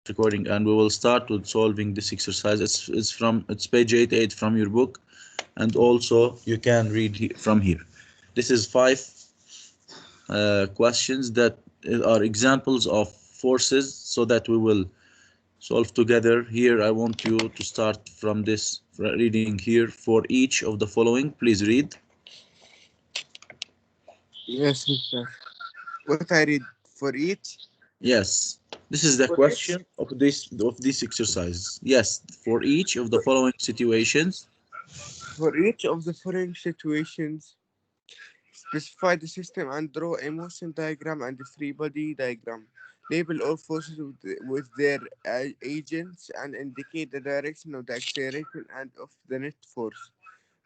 recording, and we will start with solving this exercise. It's page 88 from your book, and also you can read from here. This is 5 questions that are examples of forces, so that we will solve together. Here I want you to start from this reading here. For each of the following, please read. Yes, sir. What I read for each? Yes, this is the For each? question of this exercise. Yes, for each of the following situations. For each of the following situations, specify the system and draw a motion diagram and a free body diagram. Label all forces with their agents and indicate the direction of the acceleration and of the net force.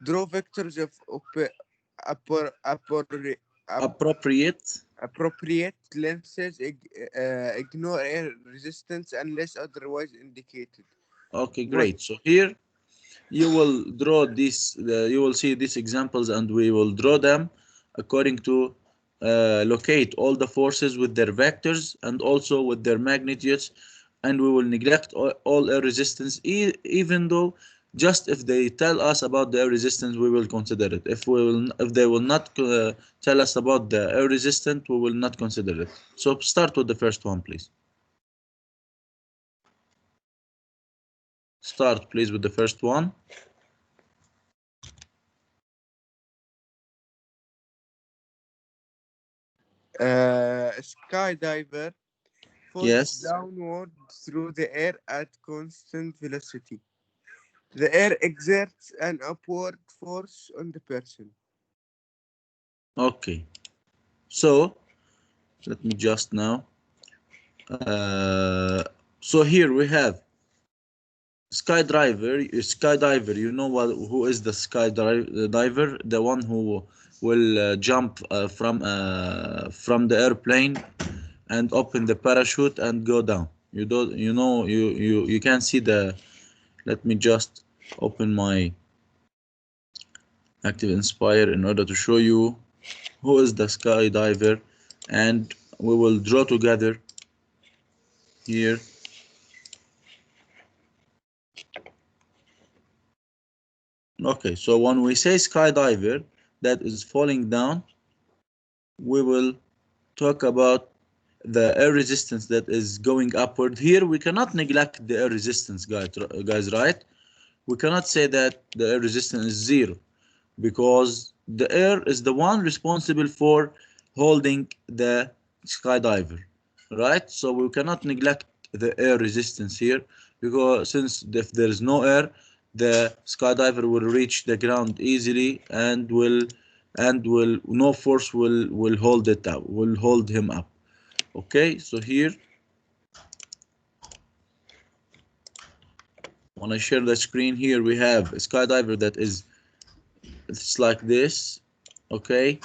Draw vectors of appor- appor- Appropriate. appropriate lengths. Ignore air resistance unless otherwise indicated. Okay, One. great. So here you will draw this. You will see these examples, and we will draw them according to locate all the forces with their vectors and also with their magnitudes, and we will neglect all air resistance, even though just if they tell us about the air resistance, we will consider it. If they will not tell us about the air resistance, we will not consider it. So start with the first one, please. Start, please, with the first one. Skydiver falls Yes. downward through the air at constant velocity. The air exerts an upward force on the person. Okay. So let me just now. Uh, so here we have skydiver. You know what? Who is the skydiver? The one who will jump from the airplane and open the parachute and go down. You don't. You know. You can see the. Let me just open my Active Inspire in order to show you who is the skydiver, and we will draw together here. Okay, so when we say skydiver that is falling down, we will talk about the air resistance that is going upward. Here we cannot neglect the air resistance, guys, right? We cannot say that the air resistance is zero, because the air is the one responsible for holding the skydiver, right? So we cannot neglect the air resistance here, because since if there is no air, the skydiver will reach the ground easily, and will no force will hold it up, will hold him up. Okay, so here when I share the screen, here we have a skydiver that is, it's like this. Okay,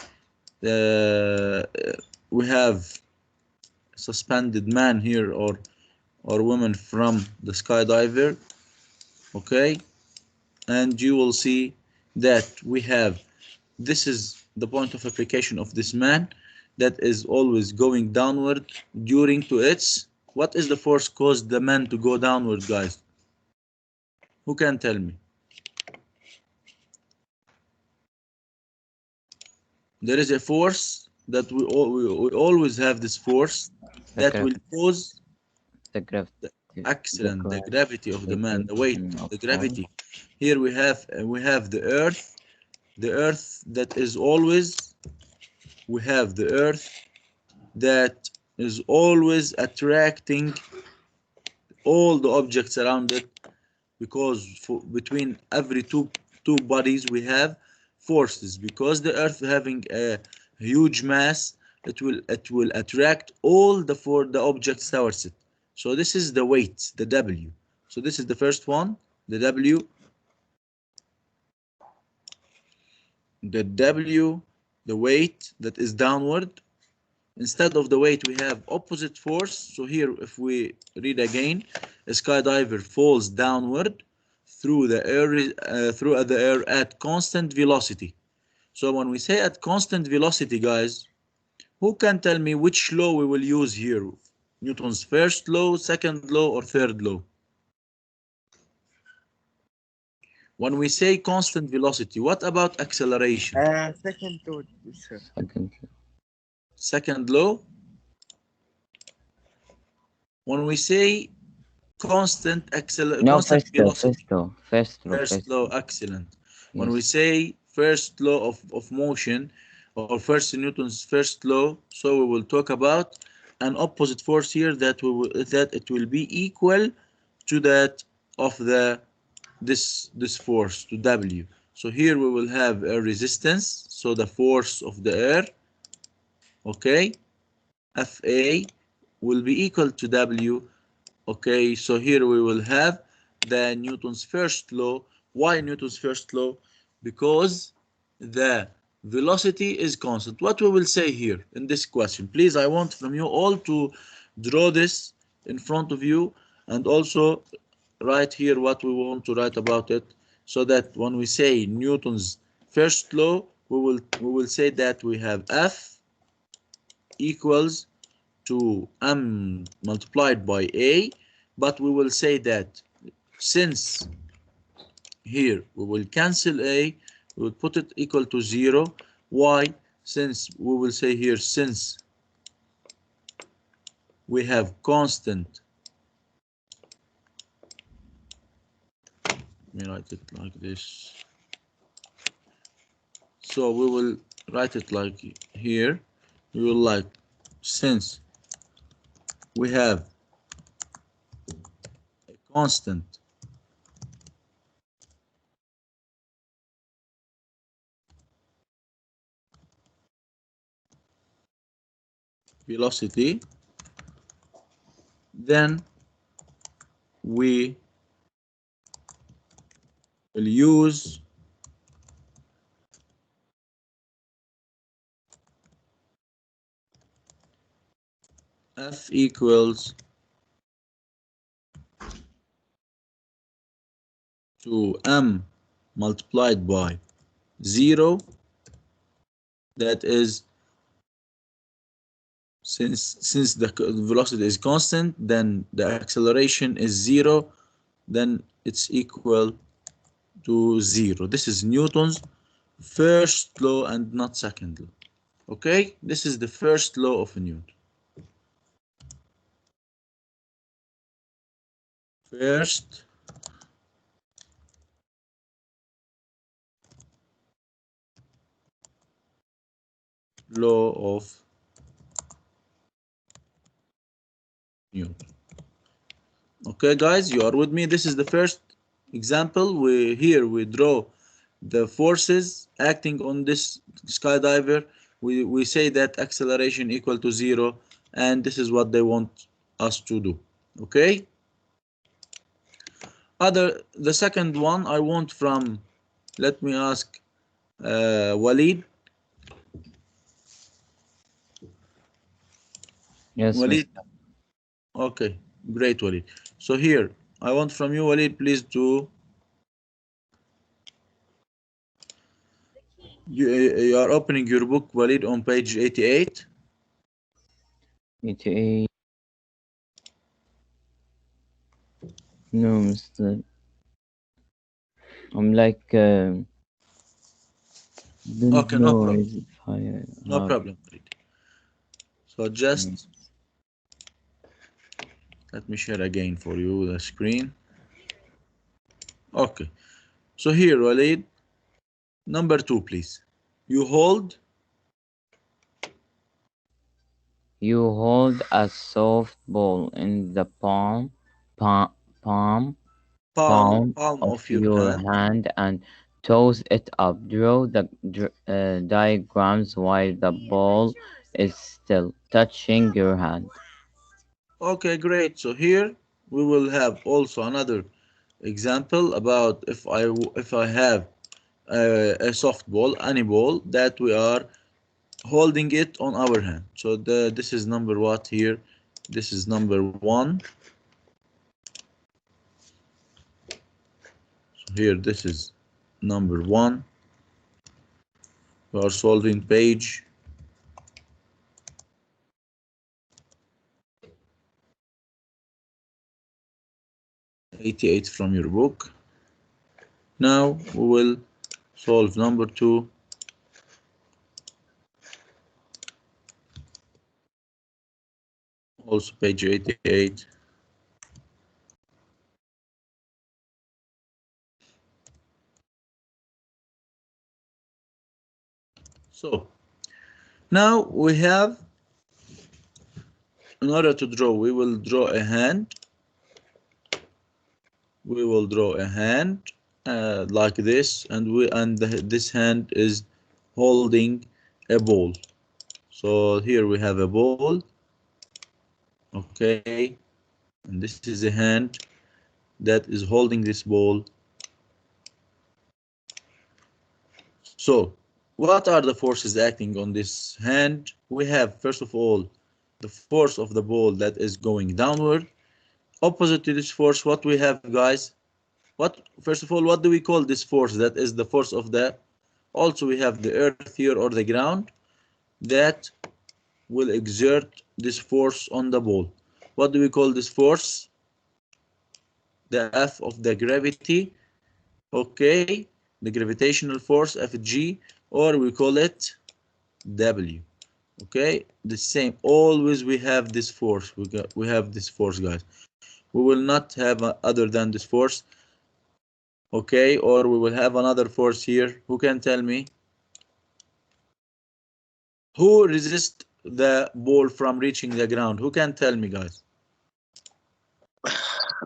uh, we have suspended man here, or woman from the skydiver. Okay, and you will see that we have, this is the point of application of this man that is always going downward during to its, what is the force caused the man to go downward, guys? Who can tell me? There is a force that we always have, this force The that will gravity. cause The gravity. excellent, the gravity. gravity of the man, the weight, Of the man. gravity. Here we have the earth that is always, we have the earth that is always attracting all the objects around it, because between every two bodies we have forces, because the earth having a huge mass, it will attract all the objects towards it. So this is the weight, the W. So this is the first one, the W. The W, the weight that is downward. Instead of the weight, we have opposite force. So here, if we read again, a skydiver falls downward through the air at constant velocity. So when we say at constant velocity, guys, who can tell me which law we will use here? Newton's first law, second law, or third law? When we say constant velocity, what about acceleration? Second thought, sir. Second law. When we say constant constant velocity, first law, excellent. When we say first law of motion, or first Newton's first law, so we will talk about an opposite force here that it will be equal to that of this force, to W. So here we will have a resistance, so the force of the air, okay, Fa will be equal to W. Okay, so here we will have the Newton's first law. Why Newton's first law? Because the velocity is constant. What we will say here in this question, please, I want from you all to draw this in front of you, and also write here what we want to write about it, so that when we say Newton's first law, we will say that we have F equals to m multiplied by a, but we will say that since here we will cancel a, we will put it equal to 0. Why? Since we will say here, since we have constant, let me write it like this. So we will write it like here. We will like, since we have a constant velocity, then we will use F equals to m multiplied by 0. That is, since the velocity is constant, then the acceleration is 0, then it's equal to 0. This is Newton's first law and not second law. Okay, this is the first law of Newton. First law of Newton. Okay, guys, you are with me? This is the first example. We draw the forces acting on this skydiver. We say that acceleration equal to 0, and this is what they want us to do. Okay. The second one I want from, let me ask Walid. Yes, Walid. Okay, great, Walid. So here I want from you, Walid, please do. You are opening your book, Walid, on page 88. 88. No, Mr. I'm like, Okay, no problem. No problem. So just let me share again for you the screen. Okay. So here, Walid, number 2, please. You hold a soft ball in the palm of your hand and toss it up. Draw the diagrams while the ball is still touching your hand. Okay, great. So here we will have also another example about if I have a soft ball, any ball that we are holding it on our hand. So this is number what here? This is number 1. So here this is number 1. We are solving page 88 from your book. Now we will solve number 2. Also page 88. So now we have, in order to draw, we will draw a hand. We will draw a hand like this, and this hand is holding a ball. So here we have a ball, okay, and this is a hand that is holding this ball. So what are the forces acting on this hand? We have, first of all, the force of the ball that is going downward. Opposite to this force, what we have, guys? First of all, what do we call this force? That is the force of the, also we have the earth here, or the ground, that will exert this force on the ball. What do we call this force? The F of the gravity, okay, the gravitational force, Fg, or we call it W. Okay, the same, always we have this force. We have this force, guys. We will not have other than this force, okay, or we will have another force here. Who can tell me? Who resists the ball from reaching the ground? Who can tell me, guys?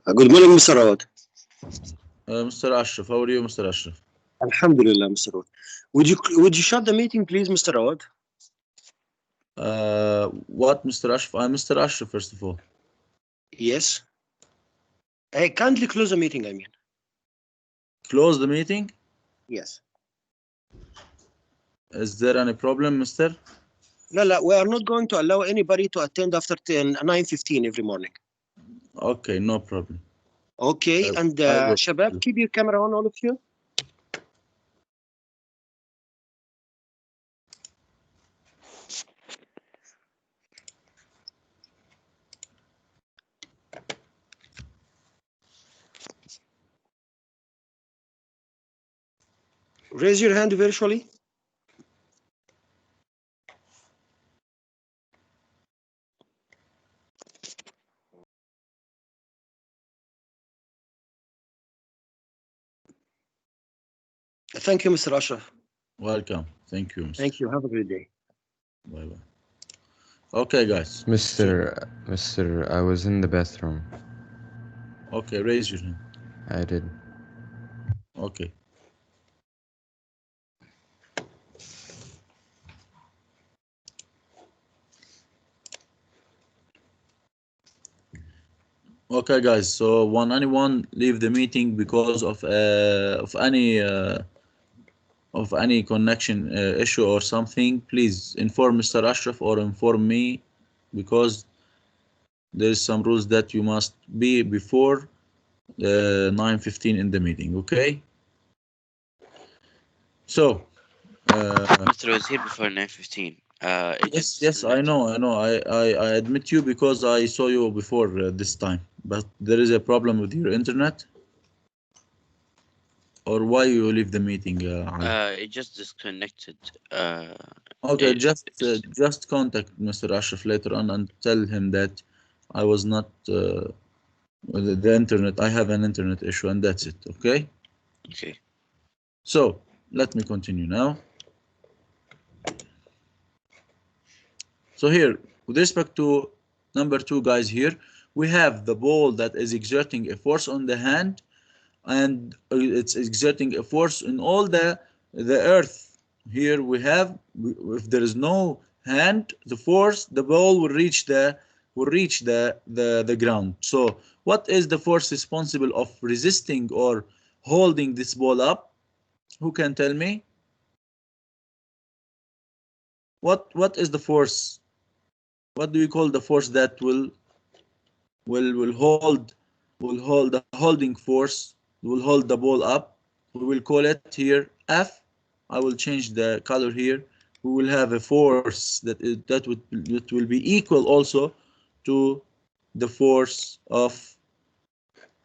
Good morning, Mr. Awad. Mr. Ashraf, how are you, Mr. Ashraf? Alhamdulillah, Mr. Awad. Would you shut the meeting, please, Mr. Awad? What, Mr. Ashraf? I'm Mr. Ashraf, first of all. Yes. Hey, kindly close the meeting, I mean. Close the meeting? Yes. Is there any problem, Mr.? No, we are not going to allow anybody to attend after 9:15 every morning. Okay, no problem. Okay, and Shabab, keep your camera on, all of you. Raise your hand virtually. Thank you, Mr. Ashraf. Welcome. Thank you, Mr. Thank you. Have a great day. Bye-bye. Okay, guys. Mr. I was in the bathroom. Okay, raise your hand. I did. Okay. Okay, guys. So, when anyone leave the meeting because of any connection issue or something, please inform Mr. Ashraf or inform me, because there is some rules that you must be before 9:15 in the meeting. Okay. So. Mr. was here before 9:15. Yes, I know. I admit you because I saw you before this time. But there is a problem with your internet, or why you leave the meeting? It just disconnected. Okay, just contact Mr. Ashraf later on and tell him that I was not the internet. I have an internet issue, and that's it. Okay. Okay. So let me continue now. So here, with respect to number 2, guys, here we have the ball that is exerting a force on the hand, and it's exerting a force in all the earth. Here we have, if there is no hand, the force, the ball will reach the ground. So what is the force responsible of resisting or holding this ball up? Who can tell me? What is the force? What do we call the force that will hold the holding force, will hold the ball up? We will call it here F. I will change the color here. We will have a force that will be equal also to the force of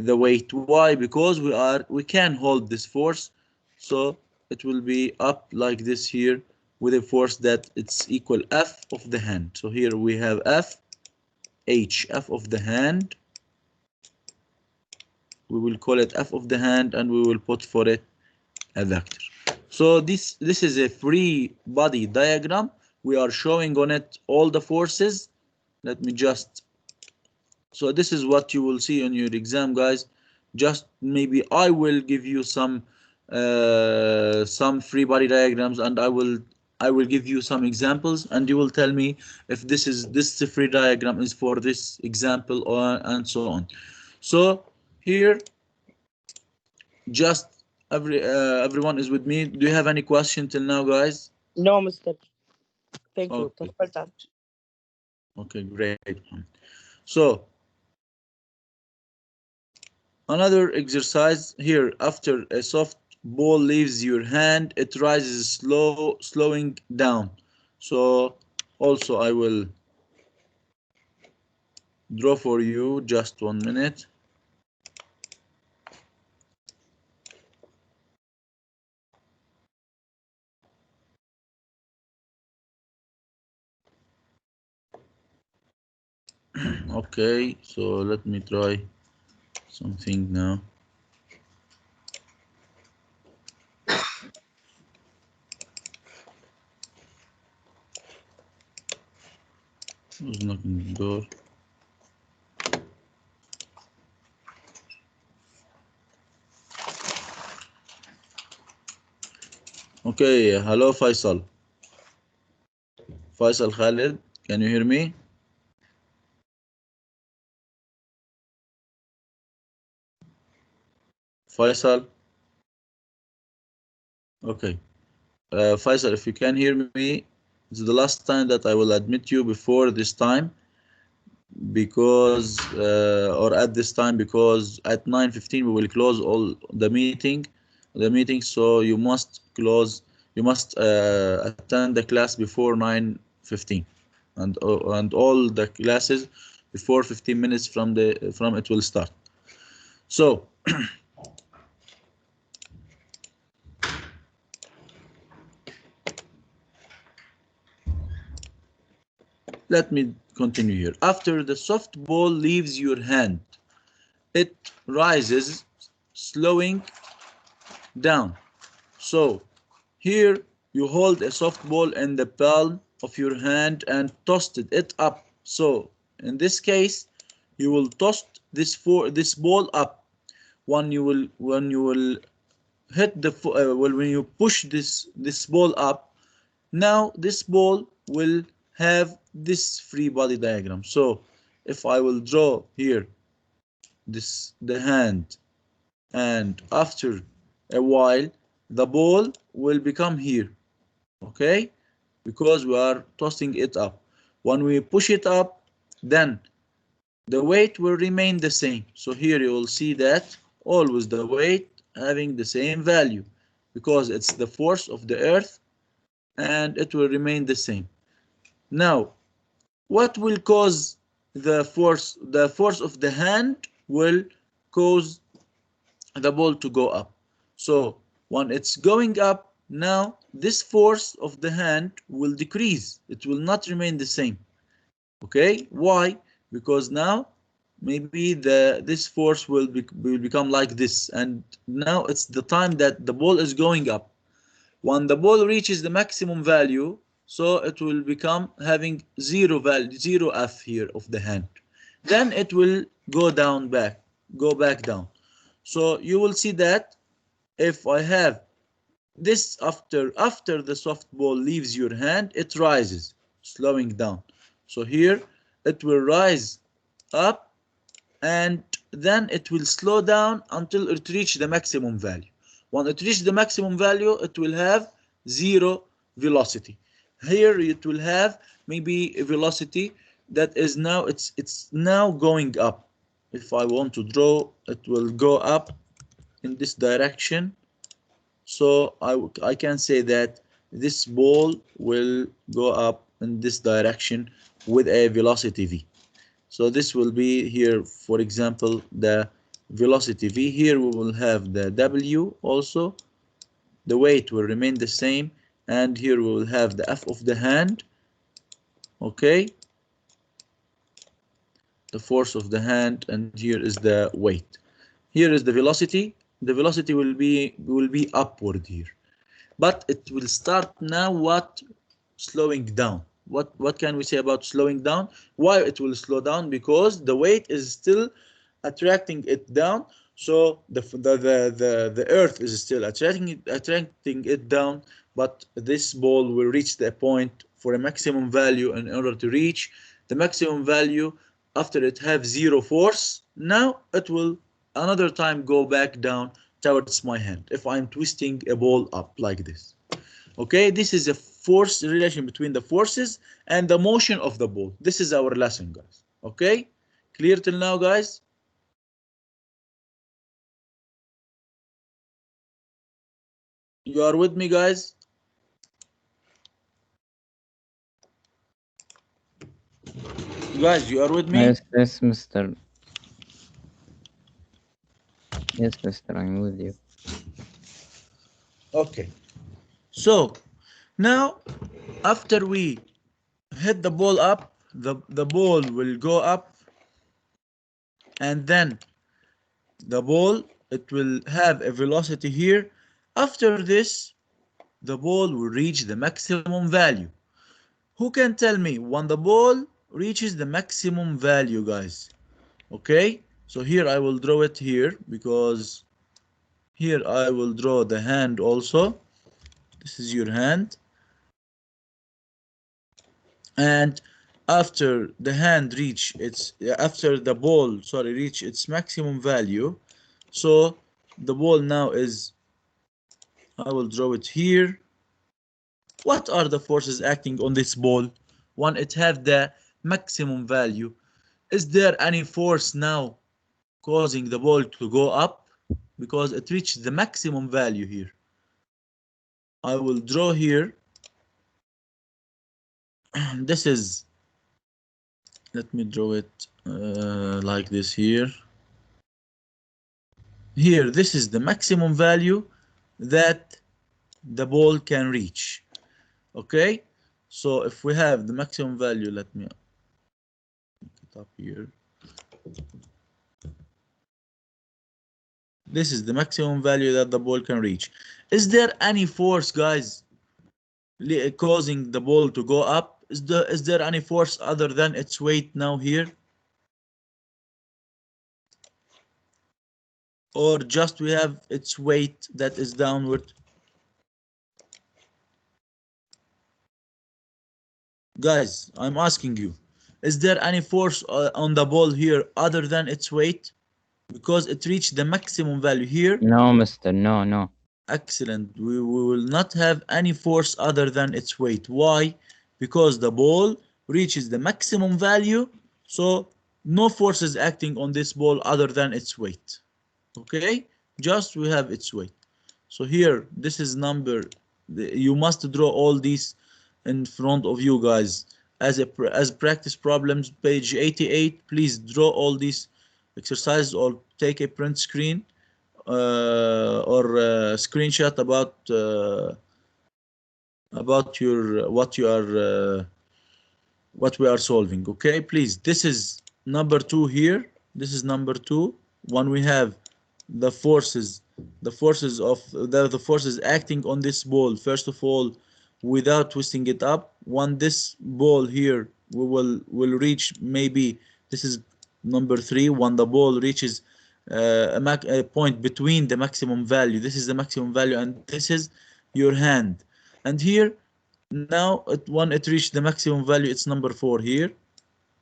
the weight. Why? Because we can hold this force, so it will be up like this here with a force that it's equal F of the hand. So here we have F of the hand. We will call it F of the hand, and we will put for it a vector. So this is a free body diagram. We are showing on it all the forces. Let me just, so this is what you will see on your exam, guys. Just maybe I will give you some free body diagrams, and I will give you some examples, and you will tell me if this free diagram is for this example or and so on. So here, just everyone is with me. Do you have any question till now, guys? No, Mr. Thank you. Okay. Okay, great. So another exercise here. After a soft ball leaves your hand, it rises slowing down. So also I will draw for you, just 1 minute. Okay, so let me try something now. Who's knocking the door? Okay, hello Faisal. Faisal Khalid, can you hear me? Faisal? Okay. Faisal, if you can hear me, it's the last time that I will admit you before this time, because or at this time, because at 9:15 we will close all the meeting, so you must attend the class before 9:15, and all the classes before 15 minutes from it will start. So let me continue here. After the soft ball leaves your hand, it rises, slowing down. So here you hold a soft ball in the palm of your hand and tossed it up. So in this case, you will toss this ball up. When you will hit the when you push this ball up, now this ball will have this free body diagram. So if I will draw here the hand, and after a while the ball will become here, okay, because we are tossing it up. When we push it up, then the weight will remain the same. So here you will see that always the weight having the same value, because it's the force of the earth, and it will remain the same. Now, what will cause the force? The force of the hand will cause the ball to go up. So when it's going up, now this force of the hand will decrease. It will not remain the same. Okay, why? Because now maybe this force will become like this, and now it's the time that the ball is going up. When the ball reaches the maximum value, so it will become having zero value, zero F here of the hand. Then it will go back down. So you will see that if I have this after the softball leaves your hand, it rises, slowing down. So here it will rise up, and then it will slow down until it reaches the maximum value. When it reaches the maximum value, it will have zero velocity. Here it will have maybe a velocity that is now it's now going up. If I want to draw, it will go up in this direction. So I can say that this ball will go up in this direction with a velocity v. So this will be here, for example, the velocity v. Here we will have the w also. The weight will remain the same, and here we will have the f of the hand. Okay, the force of the hand, and here is the weight. Here is the velocity. The velocity will be upward here, but it will start now slowing down. What can we say about slowing down? Why it will slow down? Because the weight is still attracting it down. So the earth is still attracting it down, but this ball will reach the point for a maximum value. In order to reach the maximum value, after it have zero force, now it will another time go back down towards my hand if I'm twisting a ball up like this. Okay, this is a force relation between the forces and the motion of the ball. This is our lesson, guys. Okay, clear till now, guys? You are with me, guys? Guys, you are with me? Yes, Mr. Yes, Mr. I'm with you. Okay, so now after we hit the ball up, the ball will go up, and then the ball, it will have a velocity here. After this, the ball will reach the maximum value. Who can tell me when the ball reaches the maximum value, guys? Okay, so here I will draw it here, because here I will draw the hand also. This is your hand, and after the hand reach its after the ball reach its maximum value, so the ball now is, I will draw it here. What are the forces acting on this ball when it have the maximum value? Is there any force now causing the ball to go up? Because it reached the maximum value here. I will draw here. This is, let me draw it like this here. Here, this is the maximum value that the ball can reach. Okay, so if we have the maximum value, let me make it up here. This is the maximum value that the ball can reach. Is there any force, guys, causing the ball to go up? Is there any force other than its weight now here? Or just we have its weight that is downward? Guys, I'm asking you, is there any force on the ball here other than its weight? Because it reached the maximum value here. No, Mr. No. Excellent. We will not have any force other than its weight. Why? Because the ball reaches the maximum value, so no force is acting on this ball other than its weight. Okay, just we have its weight. So here, this is number, you must draw all these in front of you, guys, as practice problems, page 88. Please draw all these exercises, or take a print screen or screenshot about your what we are solving. Okay, please. This is number 2 here. This is number 2. When we have the forces of the forces acting on this ball, first of all, without twisting it up. When this ball here will reach, maybe this is number 3, when the ball reaches a point between the maximum value, this is the maximum value, and this is your hand. And here now when it reached the maximum value, it's number 4 here.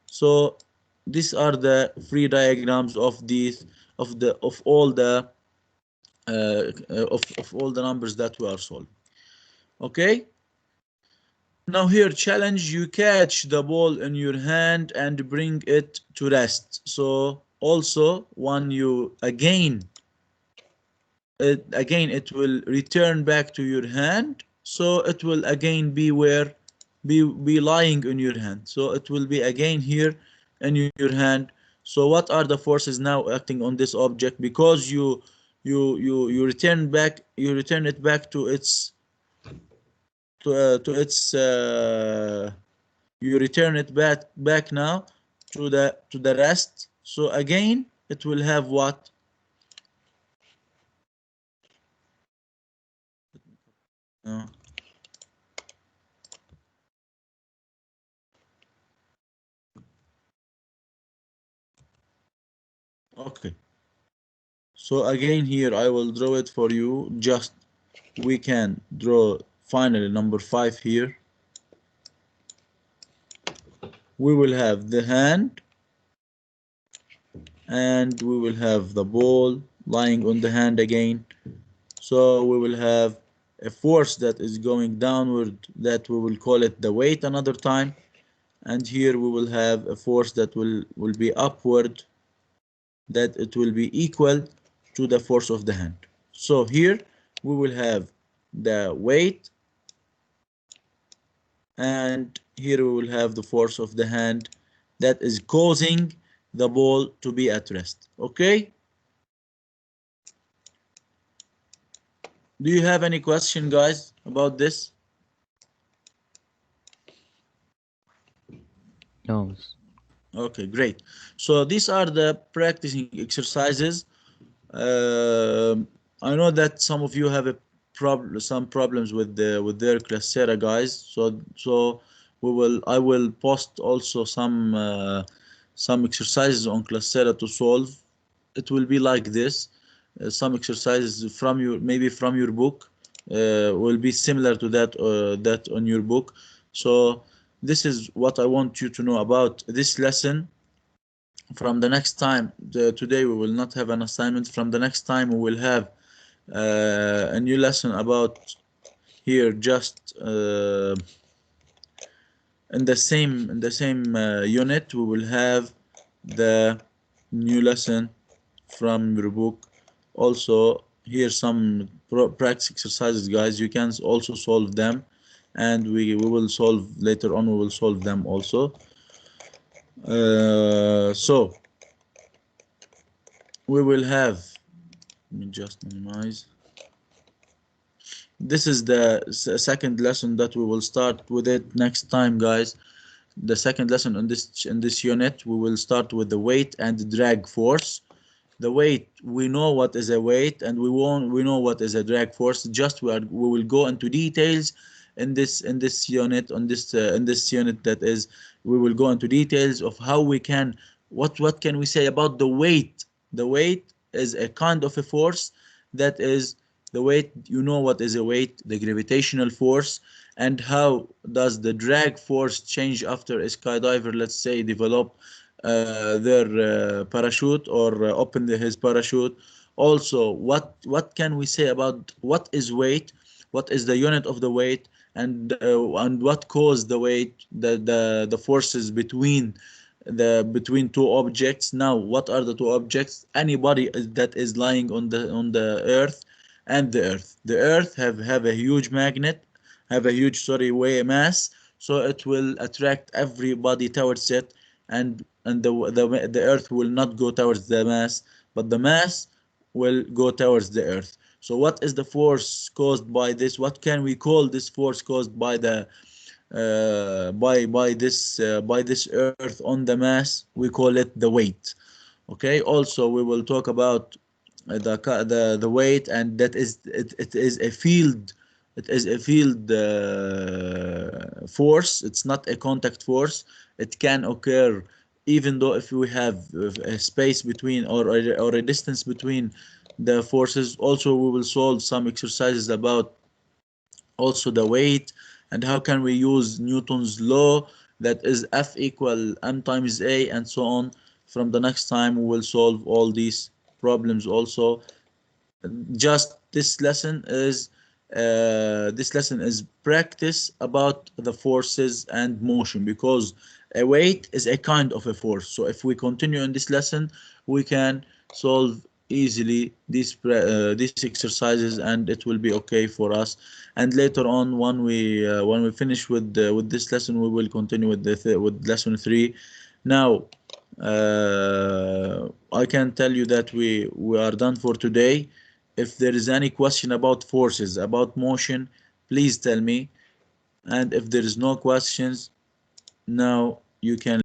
So these are the free diagrams of these of all the numbers that we are solving. Okay, now here challenge: you catch the ball in your hand and bring it to rest. So also when you again it will return back to your hand, so it will again be lying in your hand, so it will be again here in your hand. So what are the forces now acting on this object? Because you return it back to its you return it back now to the rest. So again it will have what? Okay, so again here I will draw it for you. Just we can draw finally number 5 here. We will have the hand and we will have the ball lying on the hand again. So we will have a force that is going downward, that we will call it the weight another time, and here we will have a force that will be upward, that it will be equal to the force of the hand. So here we will have the weight, and here we will have the force of the hand that is causing the ball to be at rest. Okay? Do you have any question, guys, about this? No. Okay, great. So these are the practicing exercises. I know that some of you have some problems with their Classera, guys. So I will post also some exercises on Classera to solve. It will be like this. Some exercises from maybe from your book will be similar to that on your book. So this is what I want you to know about this lesson. From the next time, today we will not have an assignment. From the next time we will have a new lesson about here, just in the same unit we will have the new lesson from your book. Also here some practice exercises, guys. You can also solve them, and we will solve later on. We will solve them also. So we will have, let me just minimize. This is the second lesson that we will start with it next time, guys. The second lesson in this unit, we will start with the weight and the drag force. The weight, we know what is a weight, and we know what is a drag force. Just we will go into details in this unit, in this unit, that is, we will go into details of how we can, what can we say about the weight. The weight is a kind of a force, that is the weight. You know what is a weight, the gravitational force, and how does the drag force change after a skydiver, let's say, develop their parachute, or open his parachute. Also, what can we say about what is weight, what is the unit of the weight, and what caused the weight, the forces between two objects. Now, what are the two objects? Anybody that is lying on the earth, and the earth have a huge magnet, have a huge mass, so it will attract everybody towards it, and the earth will not go towards the mass, but the mass will go towards the earth. So what is the force caused by this? What can we call this force caused by the by this earth on the mass? We call it the weight. Okay, also we will talk about the weight, and that is it is a field. It is a field force. It's not a contact force. It can occur even though if we have a space between, or a distance between the forces. Also we will solve some exercises about also the weight, and how can we use Newton's law, that is F equal m times a, and so on. From the next time we will solve all these problems also. Just this lesson is practice about the forces and motion, because a weight is a kind of a force. So if we continue in this lesson, we can solve easily these exercises, and it will be okay for us. And later on, when we finish with this lesson, we will continue with with lesson 3. Now I can tell you that we are done for today. If there is any question about forces, about motion, please tell me. And if there is no questions, now you can